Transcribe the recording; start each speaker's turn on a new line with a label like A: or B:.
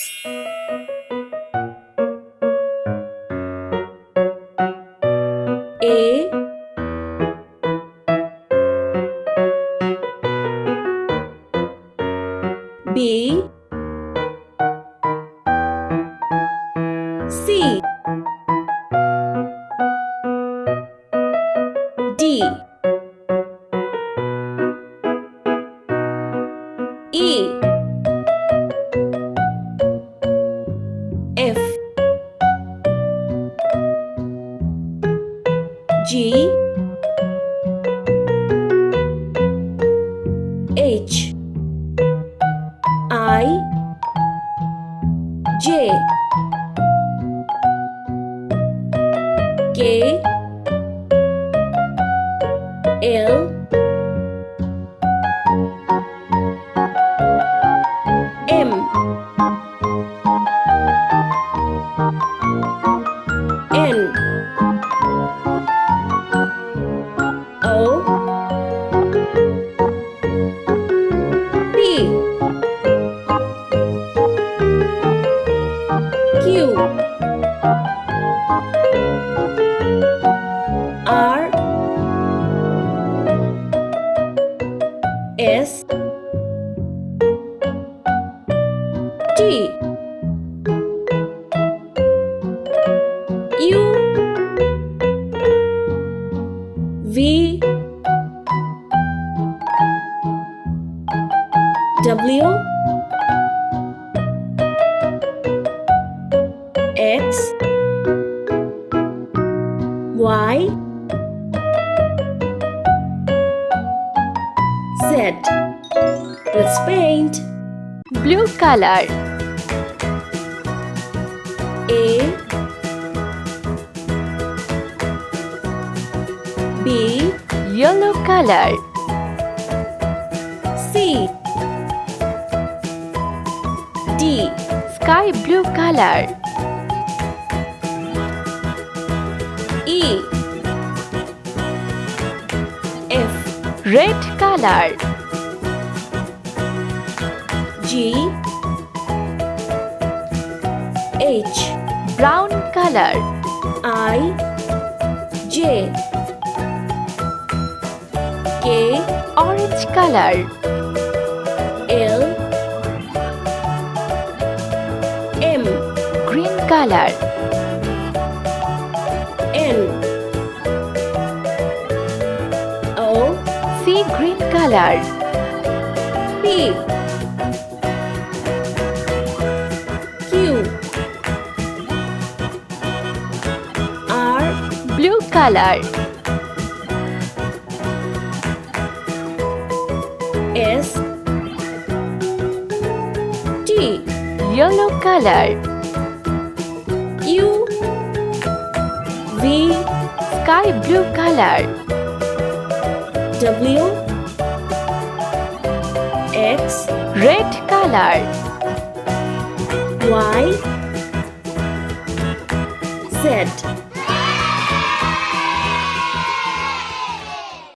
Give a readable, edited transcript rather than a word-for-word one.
A: A B C D E F G H I J K L M N O P Q R S T U V W X Y Z. Let's paint.
B: Blue color.
A: A B
B: Yellow color.
A: C D
B: Sky blue color.
A: E F
B: Red color.
A: G H
B: Brown color.
A: I J K
B: Orange color.
A: L M
B: Green color.
A: N O
B: Sea green color.
A: P Q R
B: Blue color.
A: S T
B: Yellow color.
A: U V
B: Sky blue color.
A: W X
B: Red color.
A: Y Z.